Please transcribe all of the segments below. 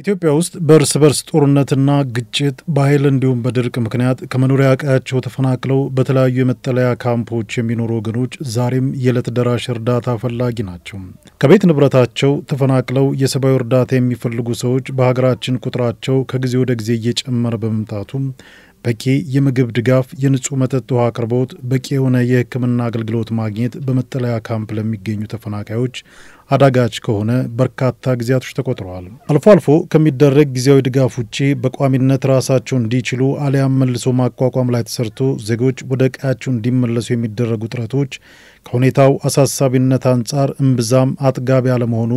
ኢትዮጵያ ውስጥ በርስ በርስ ጦርነትና ግጭት በኃይል እንዲሁም በድርቅ ምክንያት ከመኖሪያ ቀያቸው ተፈናቅለው በተለያዩ የመጠለያ ካምፖች የሚኖሩ ወገኖች ዛሬም የዕለት ደራሽ እርዳታ ፈላጊ ናቸው። ከቤት ንብረታቸው ተፈናቅለው የሰብአዊ እርዳታ የሚፈልጉ ሰዎች በሀገራችን ቁጥራቸው ከጊዜ ወደ ጊዜ እየጨመረ በመምጣቱ በቂ የምግብ ድጋፍ፣ የንጹህ መጠጥ ውሃ አቅርቦት፣ በቂ የሆነ የሕክምና አገልግሎት ማግኘት በመጠለያ ካምፕ ለሚገኙ ተፈናቃዮች አዳጋች ከሆነ በርካታ ጊዜያቶች ተቆጥረዋል። አልፎ አልፎ ከሚደረግ ጊዜያዊ ድጋፍ ውጪ በቋሚነት ራሳቸውን እንዲችሉ አሊያም መልሶ ማቋቋም ላይ ተሰርቶ ዜጎች ወደ ቀያቸው እንዲመለሱ የሚደረጉ ጥረቶች ከሁኔታው አሳሳቢነት አንጻር እምብዛም አጥጋቢ አለመሆኑ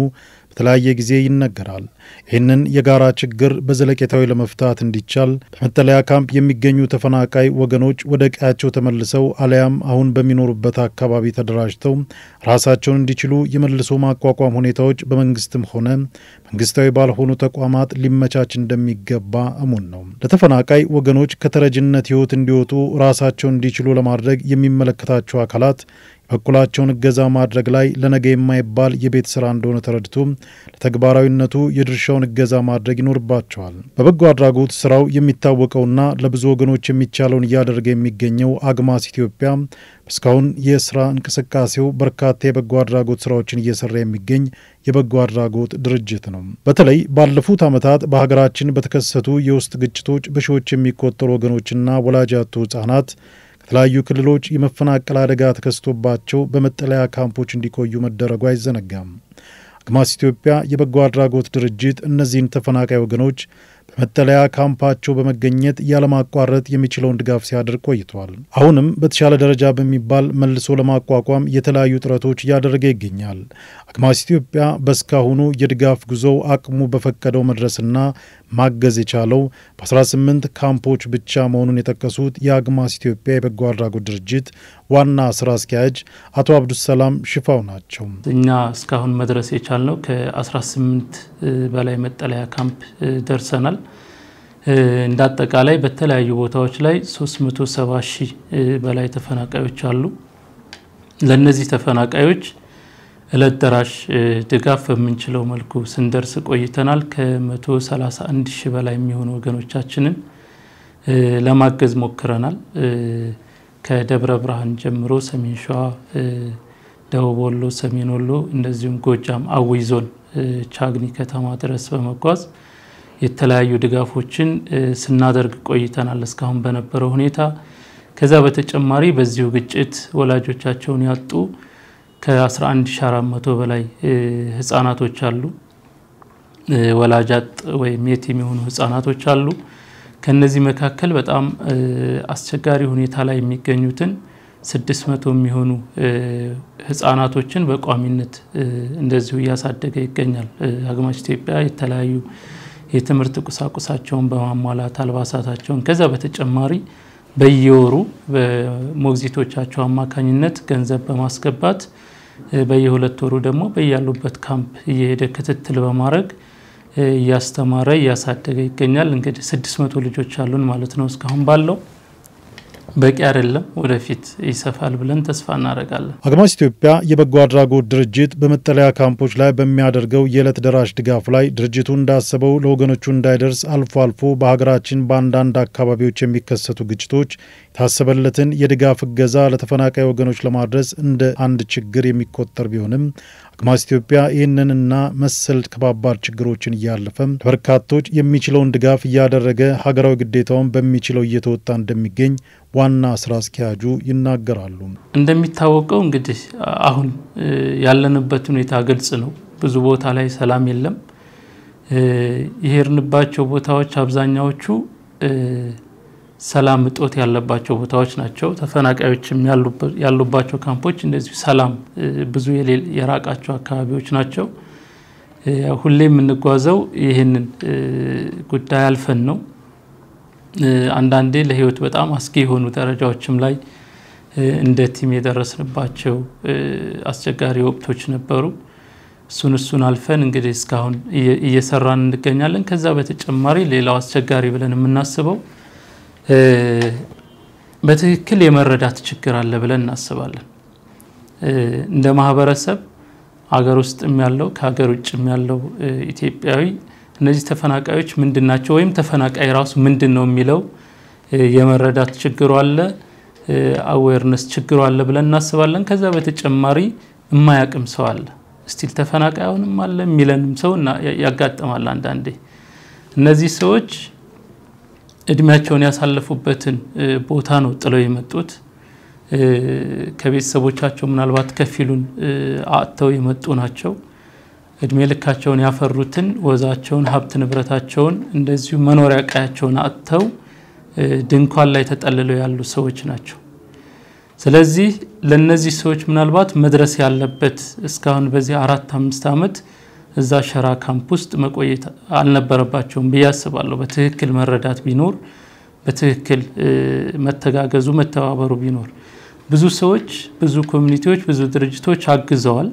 በተለያየ ጊዜ ይነገራል። ይህንን የጋራ ችግር በዘለቄታዊ ለመፍታት እንዲቻል በመጠለያ ካምፕ የሚገኙ ተፈናቃይ ወገኖች ወደ ቀያቸው ተመልሰው አሊያም አሁን በሚኖሩበት አካባቢ ተደራጅተው ራሳቸውን እንዲችሉ የመልሶ ማቋቋም ሁኔታዎች በመንግስትም ሆነ መንግስታዊ ባልሆኑ ተቋማት ሊመቻች እንደሚገባ እሙን ነው። ለተፈናቃይ ወገኖች ከተረጅነት ህይወት እንዲወጡ ራሳቸውን እንዲችሉ ለማድረግ የሚመለከታቸው አካላት በኩላቸውን እገዛ ማድረግ ላይ ለነገ የማይባል የቤት ስራ እንደሆነ ተረድቶ ለተግባራዊነቱ የድርሻውን እገዛ ማድረግ ይኖርባቸዋል። በበጎ አድራጎት ስራው የሚታወቀውና ለብዙ ወገኖች የሚቻለውን እያደረገ የሚገኘው አግማስ ኢትዮጵያ እስካሁን የስራ እንቅስቃሴው በርካታ የበጎ አድራጎት ስራዎችን እየሰራ የሚገኝ የበጎ አድራጎት ድርጅት ነው። በተለይ ባለፉት ዓመታት በሀገራችን በተከሰቱ የውስጥ ግጭቶች በሺዎች የሚቆጠሩ ወገኖችና ወላጅ ያጡ ህጻናት ከተለያዩ ክልሎች የመፈናቀል አደጋ ተከስቶባቸው በመጠለያ ካምፖች እንዲቆዩ መደረጉ አይዘነጋም። አግማስ ኢትዮጵያ የበጎ አድራጎት ድርጅት እነዚህን ተፈናቃይ ወገኖች በመጠለያ ካምፓቸው በመገኘት ያለማቋረጥ የሚችለውን ድጋፍ ሲያደርግ ቆይቷል። አሁንም በተሻለ ደረጃ በሚባል መልሶ ለማቋቋም የተለያዩ ጥረቶች እያደረገ ይገኛል። አግማስ ኢትዮጵያ በስካሁኑ የድጋፍ ጉዞው አቅሙ በፈቀደው መድረስና ማገዝ የቻለው በ18 ካምፖች ብቻ መሆኑን የጠቀሱት የአግማስ ኢትዮጵያ የበጎ አድራጎት ድርጅት ዋና ስራ አስኪያጅ አቶ አብዱሰላም ሽፋው ናቸው። እኛ እስካሁን መድረስ የቻልነው ከ18 በላይ መጠለያ ካምፕ ደርሰናል። እንዳጠቃላይ በተለያዩ ቦታዎች ላይ 370,000 በላይ ተፈናቃዮች አሉ። ለነዚህ ተፈናቃዮች ዕለት ደራሽ ድጋፍ በምንችለው መልኩ ስንደርስ ቆይተናል። ከ131,000 በላይ የሚሆኑ ወገኖቻችንን ለማገዝ ሞክረናል። ከደብረ ብርሃን ጀምሮ ሰሜን ሸዋ፣ ደቡብ ወሎ፣ ሰሜን ወሎ እንደዚሁም ጎጃም አዊ ዞን ቻግኒ ከተማ ድረስ በመጓዝ የተለያዩ ድጋፎችን ስናደርግ ቆይተናል እስካሁን በነበረው ሁኔታ። ከዛ በተጨማሪ በዚሁ ግጭት ወላጆቻቸውን ያጡ ከ11,400 በላይ ህፃናቶች አሉ። ወላጅ አጥ ወይም የቲም የሆኑ ህፃናቶች አሉ። ከነዚህ መካከል በጣም አስቸጋሪ ሁኔታ ላይ የሚገኙትን 600 የሚሆኑ ህፃናቶችን በቋሚነት እንደዚሁ ያሳደገ ይገኛል። አግማስ ኢትዮጵያ የተለያዩ የትምህርት ቁሳቁሳቸውን በማሟላት አልባሳታቸውን ከዛ በተጨማሪ በየወሩ በሞግዚቶቻቸው አማካኝነት ገንዘብ በማስገባት በየሁለት ወሩ ደግሞ በያሉበት ካምፕ እየሄደ ክትትል በማድረግ ያስተማረ ያሳደገ ይገኛል። እንግዲህ 600 ልጆች አሉን ማለት ነው። እስካሁን ባለው በቂ አይደለም፣ ወደፊት ይሰፋል ብለን ተስፋ እናደርጋለን። አግማስ ኢትዮጵያ የበጎ አድራጎት ድርጅት በመጠለያ ካምፖች ላይ በሚያደርገው የዕለት ደራሽ ድጋፍ ላይ ድርጅቱ እንዳሰበው ለወገኖቹ እንዳይደርስ አልፎ አልፎ በሀገራችን በአንዳንድ አካባቢዎች የሚከሰቱ ግጭቶች የታሰበለትን የድጋፍ እገዛ ለተፈናቃይ ወገኖች ለማድረስ እንደ አንድ ችግር የሚቆጠር ቢሆንም አግማስ ኢትዮጵያ ይህንንና መሰል ከባባድ ችግሮችን እያለፈ በርካቶች የሚችለውን ድጋፍ እያደረገ ሀገራዊ ግዴታውን በሚችለው እየተወጣ እንደሚገኝ ዋና ስራ አስኪያጁ ይናገራሉ። እንደሚታወቀው እንግዲህ አሁን ያለንበት ሁኔታ ግልጽ ነው። ብዙ ቦታ ላይ ሰላም የለም። ይሄርንባቸው ቦታዎች አብዛኛዎቹ ሰላም እጦት ያለባቸው ቦታዎች ናቸው። ተፈናቃዮችም ያሉባቸው ካምፖች እንደዚህ ሰላም ብዙ የራቃቸው አካባቢዎች ናቸው። ሁሌም እንጓዘው ይሄንን ጉዳይ አልፈን ነው። አንዳንዴ ለህይወት በጣም አስጊ የሆኑ ደረጃዎችም ላይ እንደ ቲም የደረስንባቸው አስቸጋሪ ወቅቶች ነበሩ። እሱን አልፈን እንግዲህ እስካሁን እየሰራን እንገኛለን። ከዛ በተጨማሪ ሌላው አስቸጋሪ ብለን የምናስበው በትክክል የመረዳት ችግር አለ ብለን እናስባለን። እንደ ማህበረሰብ አገር ውስጥም ያለው ከሀገር ውጭም ያለው ኢትዮጵያዊ እነዚህ ተፈናቃዮች ምንድናቸው ወይም ተፈናቃይ ራሱ ምንድነው የሚለው የመረዳት ችግሩ አለ አዌርነስ ችግሩ አለ ብለን እናስባለን ከዛ በተጨማሪ የማያቅም ሰው አለ ስቲል ተፈናቃዩንም አለ ሚለንም ሰው ያጋጥማል አንዳንዴ እነዚህ ሰዎች እድሜያቸውን ያሳለፉበትን ቦታ ነው ጥለው የመጡት ከቤተሰቦቻቸው ምናልባት ከፊሉን አጥተው የመጡ ናቸው እድሜ ልካቸውን ያፈሩትን ወዛቸውን ሀብት ንብረታቸውን እንደዚሁ መኖሪያ ቀያቸውን አጥተው ድንኳን ላይ ተጠልለው ያሉ ሰዎች ናቸው ስለዚህ ለነዚህ ሰዎች ምናልባት መድረስ ያለበት እስካሁን በዚህ 4-5 አመት እዛ ሸራ ካምፕ ውስጥ መቆየት አልነበረባቸውም በያስባለሁ በትክክል መረዳት ቢኖር በትክክል መተጋገዙ መተባበሩ ቢኖር ብዙ ሰዎች ብዙ ኮሚኒቲዎች ብዙ ድርጅቶች አግዘዋል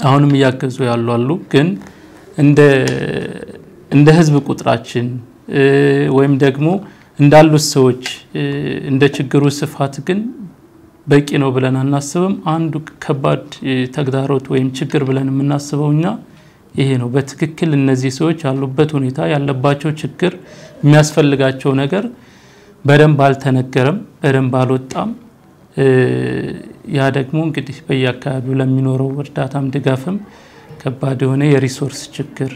አሁንም ያገዙ ያሉ አሉ ግን እንደ ህዝብ ቁጥራችን ወይም ደግሞ እንዳሉት ሰዎች እንደ ችግሩ ስፋት ግን በቂ ነው ብለን አናስብም አንዱ ከባድ ተግዳሮት ወይም ችግር ብለን የምናስበውኛ ይሄ ነው በትክክል እነዚህ ሰዎች ያሉበት ሁኔታ ያለባቸው ችግር የሚያስፈልጋቸው ነገር በደንብ አልተነገረም በደንብ አልወጣም ያ ደግሞ እንግዲህ በየአካባቢው ለሚኖረው እርዳታም ድጋፍም ከባድ የሆነ የሪሶርስ ችግር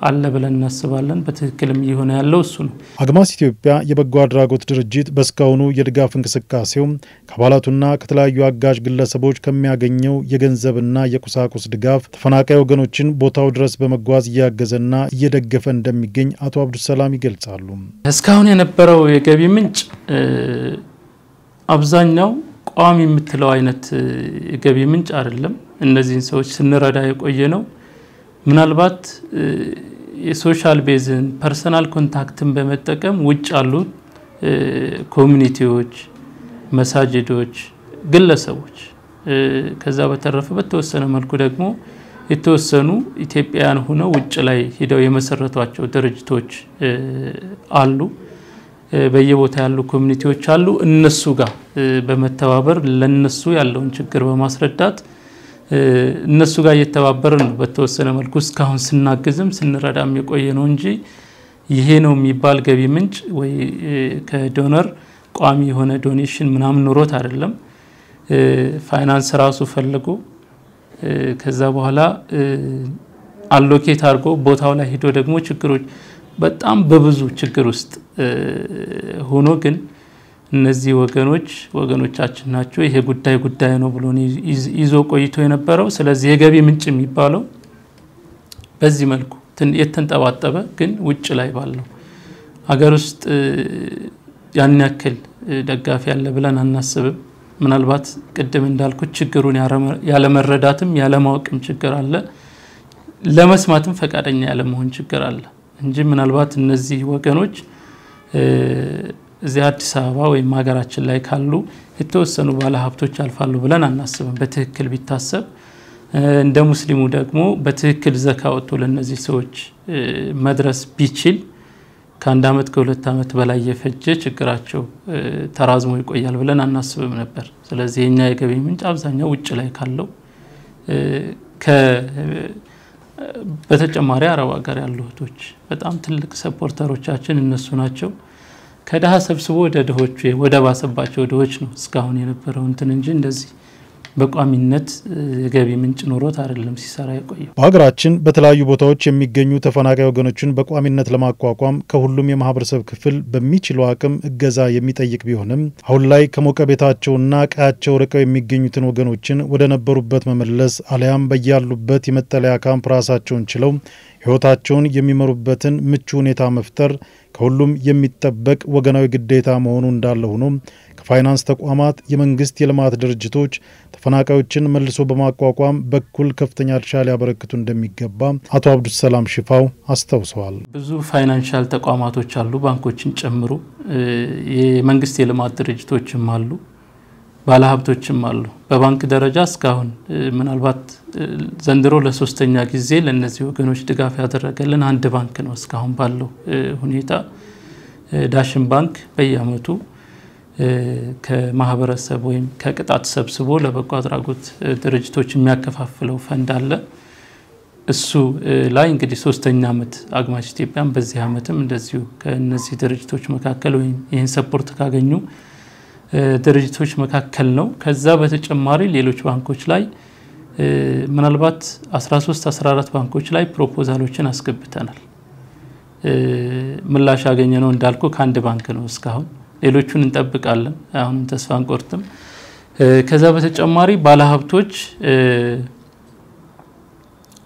አለ ብለን እናስባለን በትክክልም ይሆነ ያለው እሱ ነው አግማስ ኢትዮጵያ የበጎ አድራጎት ድርጅት በስካውኑ የድጋፍ እንቅስቃሴው ከአባላቱና ከተለያዩ አጋዥ ግለሰቦች ከሚያገኘው የገንዘብና የቁሳቁስ ድጋፍ ተፈናቃይ ወገኖችን ቦታው ድረስ በመጓዝ ያገዘና እየደገፈ እንደሚገኝ አቶ አብዱሰላም ይገልጻሉ እስካሁን የነበረው የገቢ ምንጭ አብዛኛው ቋሚ የምትለው አይነት የገቢ ምንጭ አይደለም እነዚህን ሰዎች ስንረዳ የቆየ ነው ምናልባት የሶሻል ቤዝን ፐርሰናል ኮንታክትን በመጠቀም ውጭ ያሉ ኮሚኒቲዎች መሳጅዶች ግለሰቦች ከዛ በተረፈ በተወሰነ መልኩ ደግሞ የተወሰኑ ኢትዮጵያውያን ሆነው ውጭ ላይ ሄደው የመሰረቷቸው ድርጅቶች አሉ በየቦታ ያሉ ኮሚኒቲዎች አሉ እነሱ ጋር በመተባበር ለነሱ ያለውን ችግር በማስረዳት እነሱ ጋር እየተባበርን በተወሰነ መልኩ እስካሁን ስናግዝም ስንረዳም የቆየ ነው እንጂ ይሄ ነው የሚባል ገቢ ምንጭ ወይ ከዶነር ቋሚ የሆነ ዶኔሽን ምናምን ኖሮት አይደለም ፋይናንስ ራሱ ፈልጎ ከዛ በኋላ አሎኬት አድርጎ ቦታው ላይ ሄዶ ደግሞ ችግሮች በጣም በብዙ ችግር ውስጥ ሆኖ ግን እነዚህ ወገኖቻችን ናቸው ይሄ ጉዳይ ነው ብሎ ይዞ ቆይቶ የነበረው ስለዚህ የገቢ ምንጭ የሚባለው በዚህ መልኩ የተንጠባጠበ ግን ውጭ ላይ ባለው አገር ውስጥ ያን ያክል ደጋፊ ያለ ብለን አናስብም ምናልባት ቅድም እንዳልኩት ችግሩን ያለ መረዳትም ያለ ማወቅም ችግር አለ ለመስማትም ፈቃደኛ ያለ መሆን ችግር አለ እንጂ ምናልባት እነዚህ ወገኖች እዚህ አዲስ አበባ ወይ ማገራችን ላይ ካሉ የተወሰኑ ባለ ሀብቶች አልፋሉ ብለን አናስብም በትክክል ቢታሰብ እንደ ሙስሊሙ ደግሞ በትክክል ዘካውቶ ለነዚህ ሰዎች መድረስ ቢችል ከአንድ አመት ከሁለት አመት በላይ የፈጀ ችግራቸው ተራዝሞ ይቆያል ብለን አናስብም ነበር ስለዚህ የኛ የገቢ ምንጭ አብዛኛው ውጭ ላይ ካለው በተጨማሪ አረብ ሀገር ያሉ እህቶች በጣም ትልቅ ሰፖርተሮቻችን እነሱ ናቸው ከደሃ ሰብስቦ ወደ ድሆች ወደ ባሰባቸው ድሆች ነው እስካሁን የነበረው እንጂ እንደዚህ በቋሚነት ገቢ ምንጭ ኖሮት አይደለም ሲሰራ የቆየው በሀገራችን በተለያዩ ቦታዎች የሚገኙ ተፈናቃይ ወገኖችን በቋሚነት ለማቋቋም ከሁሉም የማህበረሰብ ክፍል በሚችለው አቅም እገዛ የሚጠይቅ ቢሆንም አሁን ላይ ከሞቀ ቤታቸውና ቀያቸው ርቀው የሚገኙትን ወገኖችን ወደ ነበሩበት መመለስ አለያም በያሉበት የመጠለያ ካምፕ ራሳቸውን ችለው ህይወታቸውን የሚመሩበትን ምቹ ሁኔታ መፍጠር ከሁሉም የሚጠበቅ ወገናዊ ግዴታ መሆኑ እንዳለ ሆኖ ከፋይናንስ ተቋማት የመንግስት የልማት ድርጅቶች ተፈናቃዮችን መልሶ በማቋቋም በኩል ከፍተኛ ድርሻ ሊያበረክቱ እንደሚገባ አቶ አብዱሰላም ሽፋው አስተውሰዋል ብዙ ፋይናንሻል ተቋማቶች አሉ ባንኮችን ጨምሮ የመንግስት የልማት ድርጅቶችም አሉ ባለሀብቶችም አሉ በባንክ ደረጃ እስካሁን ምናልባት ዘንድሮ ለሶስተኛ ጊዜ ለነዚህ ወገኖች ድጋፍ ያደረገልን አንድ ባንክ ነው እስካሁን ባለው ሁኔታ ዳሽን ባንክ በየአመቱ ከማህበረሰብ ወይም ከቅጣት ሰብስቦ ለበጎ አድራጎት ድርጅቶች የሚያከፋፍለው ፈንድ አለ እሱ ላይ እንግዲህ 3ኛ ዓመት አግማስ ኢትዮጵያን በዚህ ዓመትም እንደዚሁ ከነዚህ ድርጅቶች መካከል ወይም ይሄን ሰፖርት ካገኙ ድርጅቶች መካከል ነው። ከዛ በተጨማሪ ሌሎች ባንኮች ላይ ምናልባት 13 14 ባንኮች ላይ ፕሮፖዛሎችን አስገብተናል። ምላሽ ያገኘነው እንዳልኩ ከአንድ ባንክ ነው እስካሁን። ሌሎቹን እንጠብቃለን። አሁን ተስፋ አንቆርጥም። ከዛ በተጨማሪ ባለሀብቶች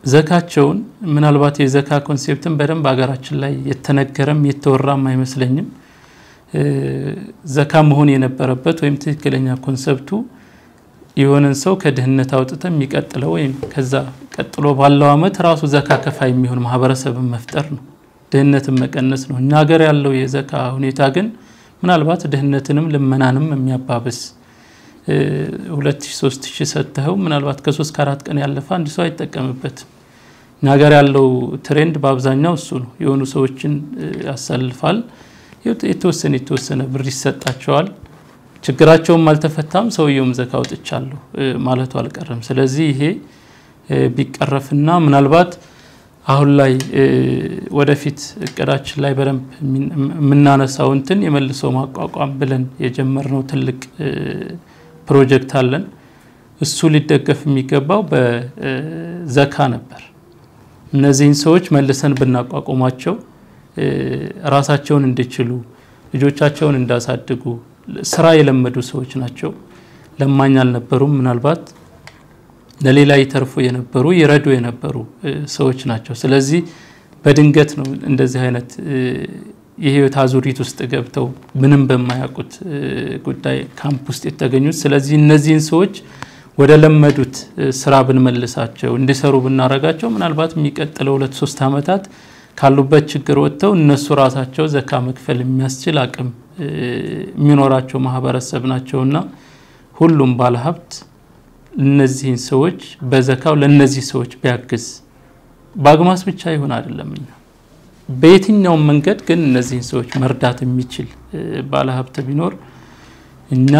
ዘካቸውን ምናልባት የዘካ ኮንሴፕትን በደንብ ሀገራችን ላይ የተነገረም የተወራም አይመስለኝም። ዘካ መሆን የነበረበት ወይም ትክክለኛ ኮንሰፕቱ የሆነን ሰው ከድህነት አውጥተን የሚቀጥለው ወይም ከዛ ቀጥሎ ባለው አመት ራሱ ዘካ ከፋይ የሚሆን ማህበረሰብን መፍጠር ነው። ድህነትን መቀነስ ነው። እኛ ሀገር ያለው የዘካ ሁኔታ ግን ምናልባት ድህነትንም ልመናንም የሚያባብስ 2000-3000 ሰጥተው ምናልባት ከ3 ከ4 ቀን ያለፈ አንድ ሰው አይጠቀምበት። እኛ ሀገር ያለው ትሬንድ በአብዛኛው እሱ ነው። የሆኑ ሰዎችን ያሳልፋል። የተወሰነ ብር ይሰጣቸዋል። ችግራቸውም አልተፈታም። ሰውየውም ዘካ አውጥቻለሁ ማለቱ አልቀረም። ስለዚህ ይሄ ቢቀረፍና ምናልባት አሁን ላይ ወደፊት እቅዳችን ላይ በደንብ የምናነሳው እንትን የመልሶ ማቋቋም ብለን የጀመርነው ትልቅ ፕሮጀክት አለን። እሱ ሊደገፍ የሚገባው በዘካ ነበር። እነዚህን ሰዎች መልሰን ብናቋቁማቸው ራሳቸውን እንዲችሉ ልጆቻቸውን እንዳሳድጉ ስራ የለመዱ ሰዎች ናቸው። ለማኝ አልነበሩም። ምናልባት ለሌላ ይተርፉ የነበሩ ይረዱ የነበሩ ሰዎች ናቸው። ስለዚህ በድንገት ነው እንደዚህ አይነት የህይወት አዙሪት ውስጥ ገብተው ምንም በማያውቁት ጉዳይ ካምፕ ውስጥ የተገኙት። ስለዚህ እነዚህን ሰዎች ወደ ለመዱት ስራ ብንመልሳቸው እንዲሰሩ ብናረጋቸው ምናልባት የሚቀጥለው 2-3 አመታት ካሉበት ችግር ወጥተው እነሱ ራሳቸው ዘካ መክፈል የሚያስችል አቅም የሚኖራቸው ማህበረሰብ ናቸውና ሁሉም ባለሀብት እነዚህን ሰዎች በዘካው ለነዚህ ሰዎች ቢያግዝ ባግማስ ብቻ ይሆን አይደለም። በየትኛው መንገድ ግን እነዚህን ሰዎች መርዳት የሚችል ባለሀብት ቢኖር እና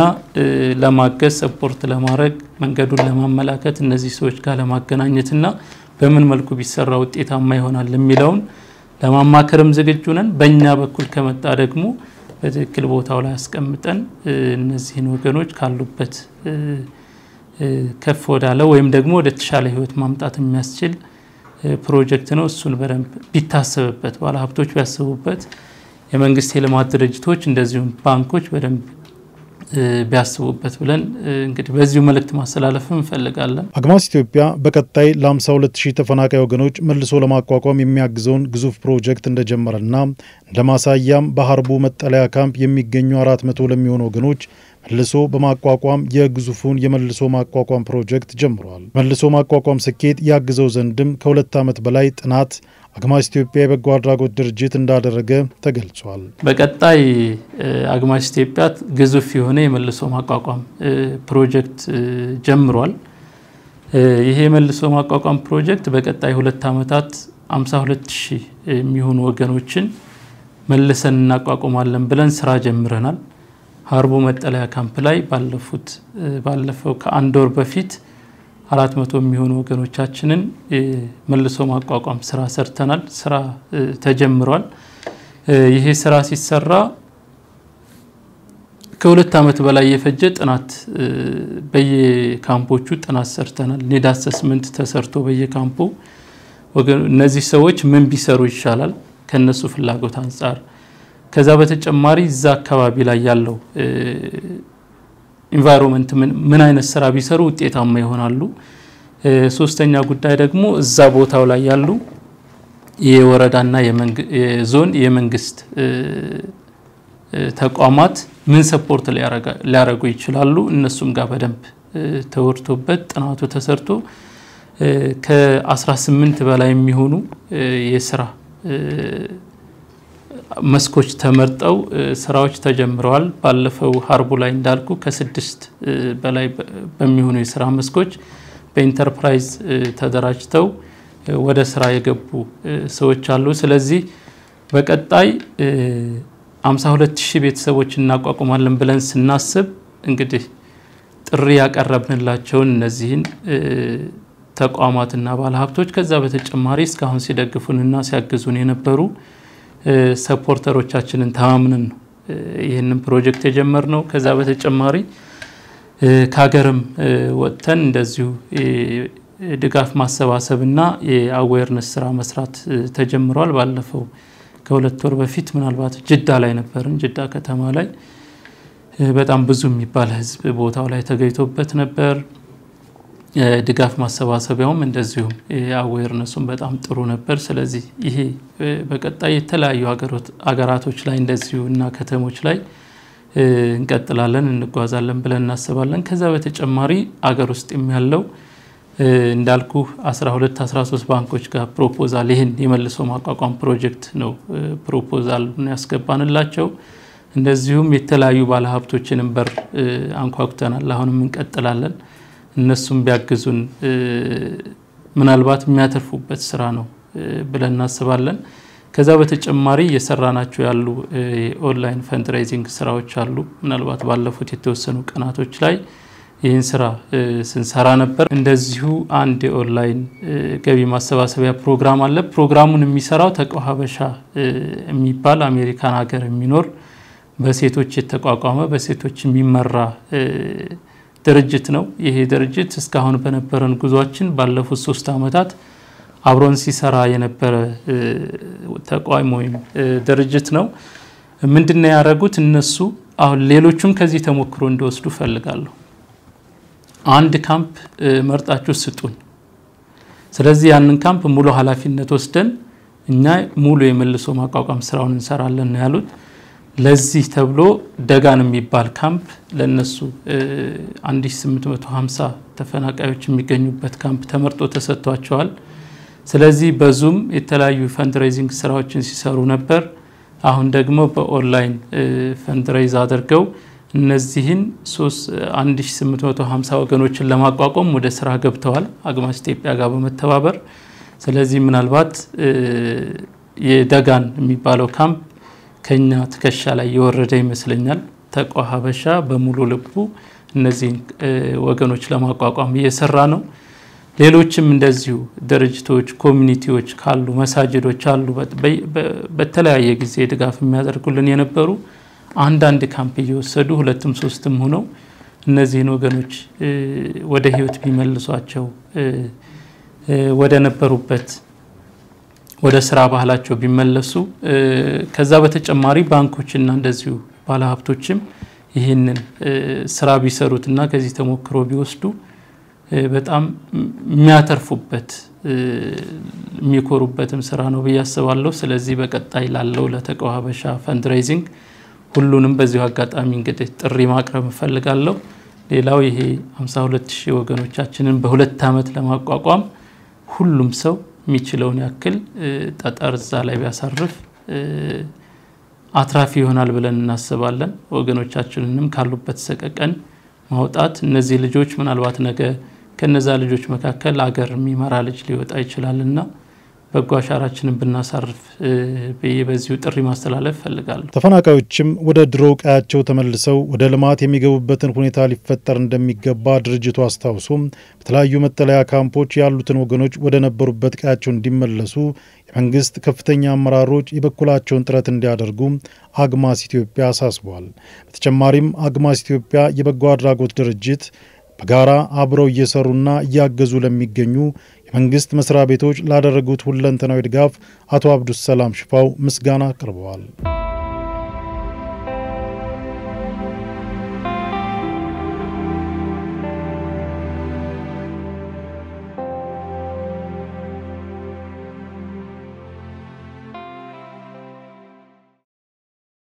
ለማገዝ ሰፖርት ለማድረግ መንገዱን ለማመላከት እነዚህ ሰዎች ጋር ለማገናኘትና በምን መልኩ ቢሰራ ውጤታማ ይሆናል የሚለውን ለማማከርም ዝግጁ ነን። በእኛ በኩል ከመጣ ደግሞ በትክክል ቦታው ላይ አስቀምጠን እነዚህን ወገኖች ካሉበት ከፍ ወዳለ ወይም ደግሞ ወደ ተሻለ ህይወት ማምጣት የሚያስችል ፕሮጀክት ነው። እሱን በደንብ ቢታሰብበት ባለሀብቶች ቢያስቡበት የመንግስት የልማት ድርጅቶች እንደዚሁም ባንኮች በደንብ ቢያስቡበት ብለን እንግዲህ በዚሁ መልእክት ማስተላለፍ እንፈልጋለን። አግማስ ኢትዮጵያ በቀጣይ ለ52000 ተፈናቃይ ወገኖች መልሶ ለማቋቋም የሚያግዘውን ግዙፍ ፕሮጀክት እንደጀመረና እንደማሳያም በሀርቡ መጠለያ ካምፕ የሚገኙ 400 ለሚሆኑ ወገኖች መልሶ በማቋቋም የግዙፉን የመልሶ ማቋቋም ፕሮጀክት ጀምሯል። መልሶ ማቋቋም ስኬት ያግዘው ዘንድም ከ2 አመት በላይ ጥናት አግማስ ኢትዮጵያ የበጎ አድራጎት ድርጅት እንዳደረገ ተገልጿል። በቀጣይ አግማስ ኢትዮጵያ ግዙፍ የሆነ የመልሶ ማቋቋም ፕሮጀክት ጀምሯል። ይሄ የመልሶ ማቋቋም ፕሮጀክት በቀጣይ 2 አመታት 52000 የሚሆኑ ወገኖችን መልሰን እናቋቁማለን ብለን ስራ ጀምረናል። ሀርቡ መጠለያ ካምፕ ላይ ባለፈው ከአንድ ወር በፊት 400 የሚሆኑ ወገኖቻችንን መልሶ ማቋቋም ስራ ሰርተናል። ስራ ተጀምሯል። ይሄ ስራ ሲሰራ ከ2 አመት በላይ የፈጀ ጥናት በየካምፖቹ ጥናት ሰርተናል። ኒድ አሰስመንት ተሰርቶ በየካምፑ እነዚህ ሰዎች ምን ቢሰሩ ይሻላል ከነሱ ፍላጎት አንፃር ከዛ በተጨማሪ እዛ አካባቢ ላይ ያለው ኢንቫይሮንመንት ምን አይነት ስራ ቢሰሩ ውጤታማ ይሆናሉ። ሶስተኛ ጉዳይ ደግሞ እዛ ቦታው ላይ ያሉ የወረዳና የዞን የመንግስት ተቋማት ምን ሰፖርት ሊያረጉ ይችላሉ እነሱም ጋር በደንብ ተወርቶበት ጥናቱ ተሰርቶ ከ18 በላይ የሚሆኑ የስራ መስኮች ተመርጠው ስራዎች ተጀምረዋል። ባለፈው ሀርቡ ላይ እንዳልኩ ከ6 በላይ በሚሆኑ የስራ መስኮች በኢንተርፕራይዝ ተደራጅተው ወደ ስራ የገቡ ሰዎች አሉ። ስለዚህ በቀጣይ 52000 ቤተሰቦች እናቋቁማለን ብለን ስናስብ እንግዲህ ጥሪ ያቀረብንላቸው እነዚህን ተቋማትና ባለሀብቶች ከዛ በተጨማሪ እስካሁን ሲደግፉንና ሲያግዙን የነበሩ ሰፖርተሮቻችንን ተማምነን ነው ይሄንን ፕሮጀክት የጀመርነው። ከዛ በተጨማሪ ከሀገርም ወጥተን እንደዚሁ ድጋፍ ማሰባሰብና የአዌርነስ ስራ መስራት ተጀምሯል። ባለፈው ከሁለት ወር በፊት ምናልባት ጅዳ ላይ ነበርን። ጅዳ ከተማ ላይ በጣም ብዙ የሚባል ህዝብ ቦታው ላይ ተገኝቶበት ነበር። ድጋፍ ማሰባሰቢያውም እንደዚሁ አዌርነሱም በጣም ጥሩ ነበር። ስለዚህ ይሄ በቀጣይ የተለያዩ ሀገራቶች ላይ እንደዚሁ እና ከተሞች ላይ እንቀጥላለን እንጓዛለን ብለን እናስባለን። ከዛ በተጨማሪ አገር ውስጥ የሚያለው እንዳልኩ 12 13 ባንኮች ጋር ፕሮፖዛል ይሄን የመልሶ ማቋቋም ፕሮጀክት ነው ፕሮፖዛል ያስገባንላቸው። እንደዚሁም የተለያዩ ባለሀብቶችንም በር አንኳኩተናል። አሁንም እንቀጥላለን። እነሱም ቢያግዙን ምናልባት የሚያተርፉበት ስራ ነው ብለን እናስባለን። ከዛ በተጨማሪ እየሰራናቸው ያሉ ኦንላይን ፈንድሬዚንግ ስራዎች አሉ። ምናልባት ባለፉት የተወሰኑ ቀናቶች ላይ ይህን ስራ ስንሰራ ነበር። እንደዚሁ አንድ ኦንላይን ገቢ ማሰባሰቢያ ፕሮግራም አለ። ፕሮግራሙን የሚሰራው ተቋም ሀበሻ የሚባል አሜሪካን ሀገር የሚኖር በሴቶች የተቋቋመ በሴቶች የሚመራ ድርጅት ነው። ይሄ ድርጅት እስካሁን በነበረን ጉዟችን ባለፉት 3 አመታት አብሮን ሲሰራ የነበረ ተቋም ወይም ድርጅት ነው። ምንድነው ያደረጉት እነሱ አሁን ሌሎችም ከዚህ ተሞክሮ እንደወስዱ ፈልጋለሁ። አንድ ካምፕ መርጣችሁ ስጡን። ስለዚህ ያንን ካምፕ ሙሉ ኃላፊነት ወስደን እኛ ሙሉ የመልሶ ማቋቋም ስራውን እንሰራለን ነው ያሉት። ለዚህ ተብሎ ደጋን የሚባል ካምፕ ለነሱ 1850 ተፈናቃዮች የሚገኙበት ካምፕ ተመርጦ ተሰጥቷቸዋል። ስለዚህ በዙም የተለያዩ ፈንድሬዚንግ ስራዎችን ሲሰሩ ነበር። አሁን ደግሞ በኦንላይን ፈንድሬዝ አድርገው እነዚህን 1850 ወገኖችን ለማቋቋም ወደ ስራ ገብተዋል አግማስ ኢትዮጵያ ጋር በመተባበር። ስለዚህ ምናልባት የደጋን የሚባለው ካምፕ ከኛ ትከሻ ላይ የወረደ ይመስለኛል። ተቋም ሀበሻ በሙሉ ልቡ እነዚህ ወገኖች ለማቋቋም እየሰራ ነው። ሌሎችም እንደዚሁ ድርጅቶች ኮሚኒቲዎች ካሉ መሳጅዶች አሉ በተለያየ ጊዜ ድጋፍ የሚያደርጉልን የነበሩ አንዳንድ ካምፕ እየወሰዱ 2ም 3ም ሆነው እነዚህን ወገኖች ወደ ህይወት ቢመልሷቸው ወደ ነበሩበት ወደ ስራ ባህላቸው ቢመለሱ ከዛ በተጨማሪ ባንኮችና እንደዚሁ ባለሀብቶችም ይሄንን ስራ ቢሰሩትና ከዚህ ተሞክሮ ቢወስዱ በጣም የሚያተርፉበት የሚኮሩበትም ስራ ነው በያስባለሁ። ስለዚህ በቀጣይ ላለው ለተቋም ሀበሻ ፈንድሬዚንግ ሁሉንም በዚሁ አጋጣሚ እንግዲህ ጥሪ ማቅረብ ፈልጋለሁ። ሌላው ይሄ 52000 ወገኖቻችንን በ2 አመት ለማቋቋም ሁሉም ሰው የሚችለውን ያክል ጠጠር እዛ ላይ ቢያሳርፍ አትራፊ ይሆናል ብለን እናስባለን። ወገኖቻችንንም ካሉበት ሰቀቀን ማውጣት እነዚህ ልጆች ምናልባት ነገ ከነዛ ልጆች መካከል አገር የሚመራ ልጅ ሊወጣ ይችላልና በጎ አሻራችንን ብናሳርፍ በየበዚሁ ጥሪ ማስተላለፍ ፈልጋለሁ። ተፈናቃዮችም ወደ ድሮ ቀያቸው ተመልሰው ወደ ልማት የሚገቡበትን ሁኔታ ሊፈጠር እንደሚገባ ድርጅቱ አስታውሶ በተለያዩ መጠለያ ካምፖች ያሉትን ወገኖች ወደ ነበሩበት ቀያቸው እንዲመለሱ የመንግስት ከፍተኛ አመራሮች የበኩላቸውን ጥረት እንዲያደርጉ አግማስ ኢትዮጵያ አሳስቧል። በተጨማሪም አግማስ ኢትዮጵያ የበጎ አድራጎት ድርጅት በጋራ አብረው እየሰሩና እያገዙ ለሚገኙ የመንግስት መስሪያ ቤቶች ላደረጉት ሁለንተናዊ ድጋፍ አቶ አብዱሰላም ሽፋው ምስጋና አቅርበዋል።